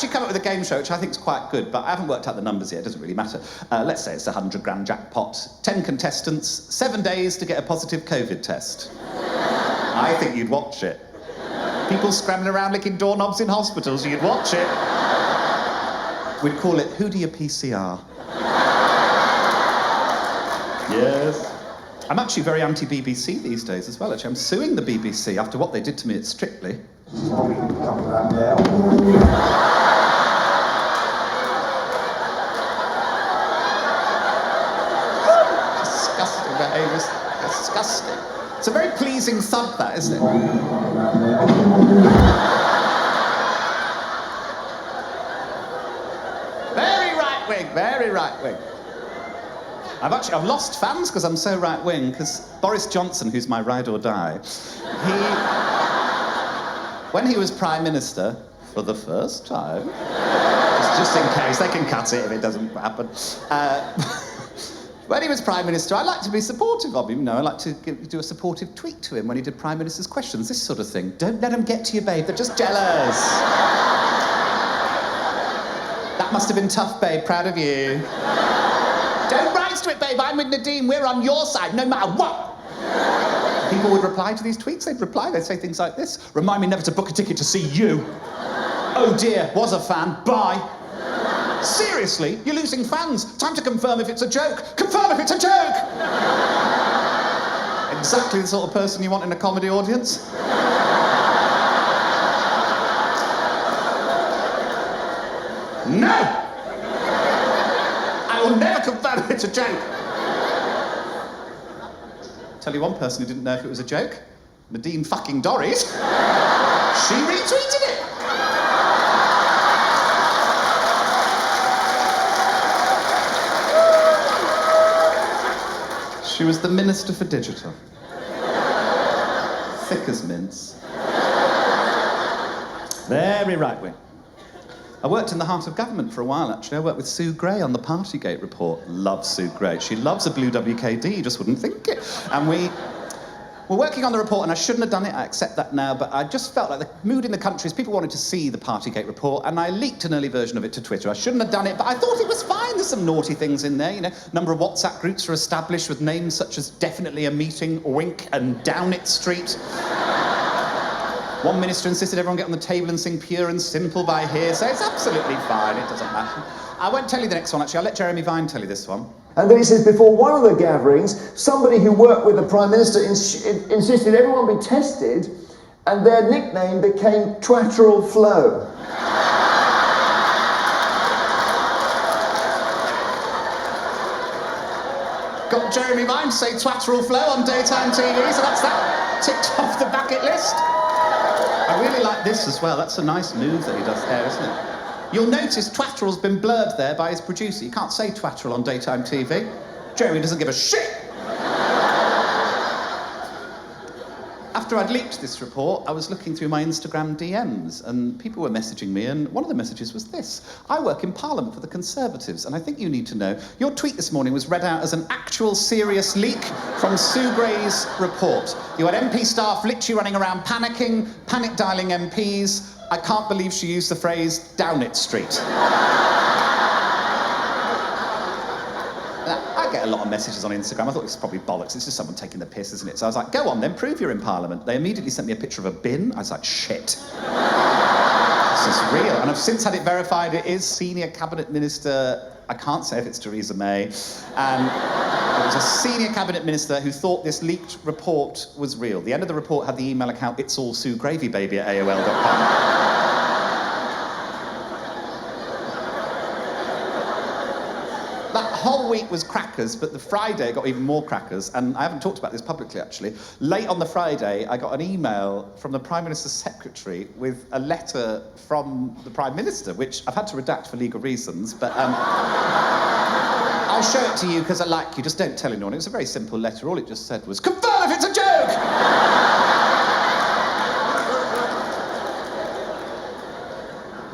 actually come up with a game show, which I think is quite good, but I haven't worked out the numbers yet, it doesn't really matter. Let's say it's a 100 grand jackpot, 10 contestants, 7 days to get a positive COVID test. I think you'd watch it. People scrambling around licking doorknobs in hospitals, you'd watch it. We'd call it, who do you PCR? Yes. I'm actually very anti-BBC these days as well, actually. I'm suing the BBC after what they did to me at Strictly. Disgusting behaviours. Disgusting. It's a very pleasing thud, that, isn't it? Very right-wing, very right-wing. I've lost fans because I'm so right-wing, because Boris Johnson, who's my ride or die, when he was Prime Minister, for the first time, just in case, they can cut it if it doesn't happen, when he was Prime Minister, I like to be supportive of him, you know, I like to do a supportive tweet to him when he did Prime Minister's questions, this sort of thing. Don't let them get to you, babe, they're just jealous. That must have been tough, babe, proud of you. Don't rise to it, babe, I'm with Nadine, we're on your side, no matter what. People would reply to these tweets, they'd say things like this. Remind me never to book a ticket to see you. Oh dear, was a fan, bye. Seriously, you're losing fans. Time to confirm if it's a joke. Confirm if it's a joke! Exactly the sort of person you want in a comedy audience. No! I will never confirm if it's a joke. Tell you one person who didn't know if it was a joke. Nadine fucking Dorries. She retweeted it. She was the Minister for Digital. Thick as mince. Very right-wing. I worked in the heart of government for a while, actually. I worked with Sue Gray on the Partygate report. Love Sue Gray. She loves a blue WKD, you just wouldn't think it. And we were working on the report, and I shouldn't have done it, I accept that now, but I just felt like the mood in the country is people wanted to see the Partygate report, and I leaked an early version of it to Twitter. I shouldn't have done it, but I thought it was fine. There's some naughty things in there, you know. A number of WhatsApp groups were established with names such as Definitely a Meeting, Wink, and Down It Street. One minister insisted everyone get on the table and sing Pure and Simple by here, so it's absolutely fine, it doesn't matter. I won't tell you the next one, actually. I'll let Jeremy Vine tell you this one. And then he says, before one of the gatherings, somebody who worked with the Prime Minister insisted everyone be tested, and their nickname became Twatteral Flo. Got Jeremy Vine to say Twatteral Flo on daytime TV, so that's that ticked off the bucket list. I really like this as well. That's a nice move that he does there, isn't it? You'll notice Twatteral's been blurred there by his producer. You can't say Twatteral on daytime TV. Jeremy doesn't give a shit. After I'd leaked this report, I was looking through my Instagram DMs, and people were messaging me, and one of the messages was this. I work in Parliament for the Conservatives, and I think you need to know, your tweet this morning was read out as an actual serious leak from Sue Gray's report. You had MP staff literally running around panicking, panic dialing MPs. I can't believe she used the phrase, down it street. I get a lot of messages on Instagram. I thought it was probably bollocks. It's just someone taking the piss, isn't it? So I was like, go on then, prove you're in Parliament. They immediately sent me a picture of a bin. I was like, shit. This is real. And I've since had it verified. It is Senior Cabinet Minister, I can't say if it's Theresa May, and it was a Senior Cabinet Minister who thought this leaked report was real. The end of the report had the email account, itsallsuegravybaby@aol.com. That whole week was crackers, but the Friday got even more crackers, and I haven't talked about this publicly, actually. Late on the Friday, I got an email from the Prime Minister's secretary with a letter from the Prime Minister, which I've had to redact for legal reasons, but I'll show it to you because I like you. Just don't tell anyone. It was a very simple letter. All it just said was, confirm if it's a joke!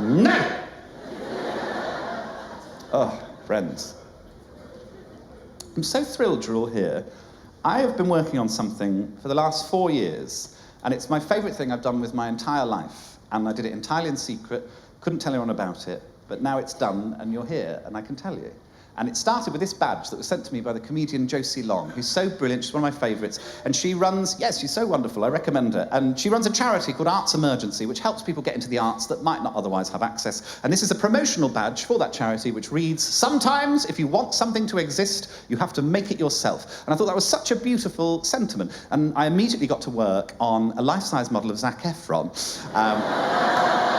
No! Oh, friends. I'm so thrilled you're all here. I have been working on something for the last 4 years, and it's my favourite thing I've done with my entire life. And I did it entirely in secret Couldn't tell anyone about it, but now it's done and you're here and I can tell you. And it started with this badge that was sent to me by the comedian Josie Long, who's so brilliant, she's one of my favourites. And she runs, yes, she's so wonderful, I recommend her. And she runs a charity called Arts Emergency, which helps people get into the arts that might not otherwise have access. And this is a promotional badge for that charity, which reads, "Sometimes, if you want something to exist, you have to make it yourself." And I thought that was such a beautiful sentiment. And I immediately got to work on a life-size model of Zac Efron.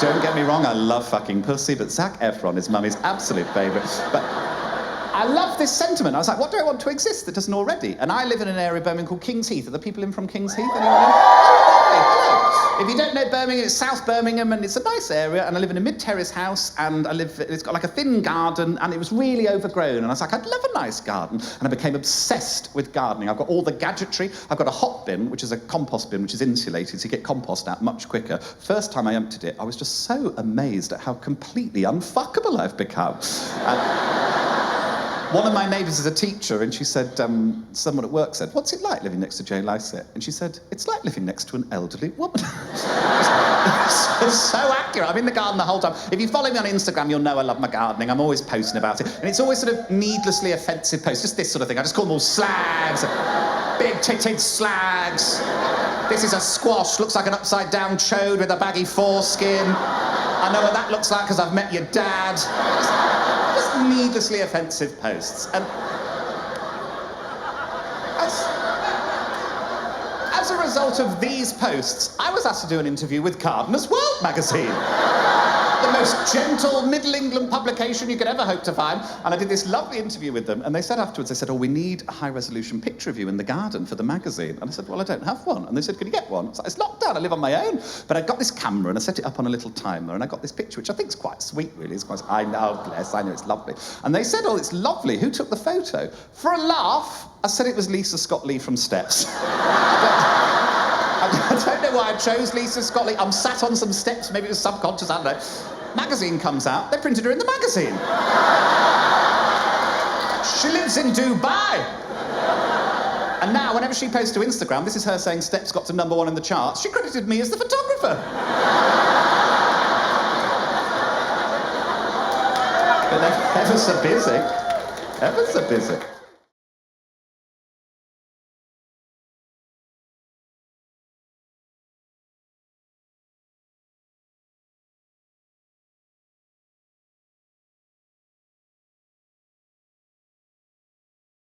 Don't get me wrong, I love fucking pussy, but Zac Efron is Mummy's absolute favourite. But I love this sentiment. I was like, what do I want to exist that doesn't already? And I live in an area of Birmingham called King's Heath. Are the people in from King's Heath? Anyone in? Hello. If you don't know Birmingham, it's South Birmingham, and it's a nice area, and I live in a mid-terrace house, and it's got like a thin garden, and it was really overgrown, and I was like, I'd love a nice garden, and I became obsessed with gardening. I've got all the gadgetry. I've got a hot bin, which is a compost bin, which is insulated, so you get compost out much quicker. First time I emptied it, I was just so amazed at how completely unfuckable I've become. One of my neighbours is a teacher, and she said, someone at work said, "What's it like living next to Joe Lycett?" And she said, "It's like living next to an elderly woman." It's so accurate. I'm in the garden the whole time. If you follow me on Instagram, you'll know I love my gardening. I'm always posting about it. And it's always sort of needlessly offensive posts, just this sort of thing. I just call them all slags, big-titted slags. This is a squash, looks like an upside-down chode with a baggy foreskin. I know what that looks like because I've met your dad. Just needlessly offensive posts. And as a result of these posts, I was asked to do an interview with Gardener's World magazine. The most gentle Middle England publication you could ever hope to find. And I did this lovely interview with them, and they said afterwards, they said, "Oh, we need a high-resolution picture of you in the garden for the magazine." And I said, "Well, I don't have one." And they said, "Can you get one?" I was like, "It's locked down, I live on my own." But I got this camera, and I set it up on a little timer, and I got this picture, which I think is quite sweet, really. It's quite, I know, bless, I know, it's lovely. And they said, "Oh, it's lovely. Who took the photo?" For a laugh, I said it was Lisa Scott-Lee from Steps. I don't know why I chose Lisa Scott-Lee. I'm sat on some steps, maybe it was subconscious, I don't know. Magazine comes out, they printed her in the magazine. She lives in Dubai. And now, whenever she posts to Instagram, this is her saying Steps got to #1 in the charts, she credited me as the photographer. But ever so busy. Ever so busy.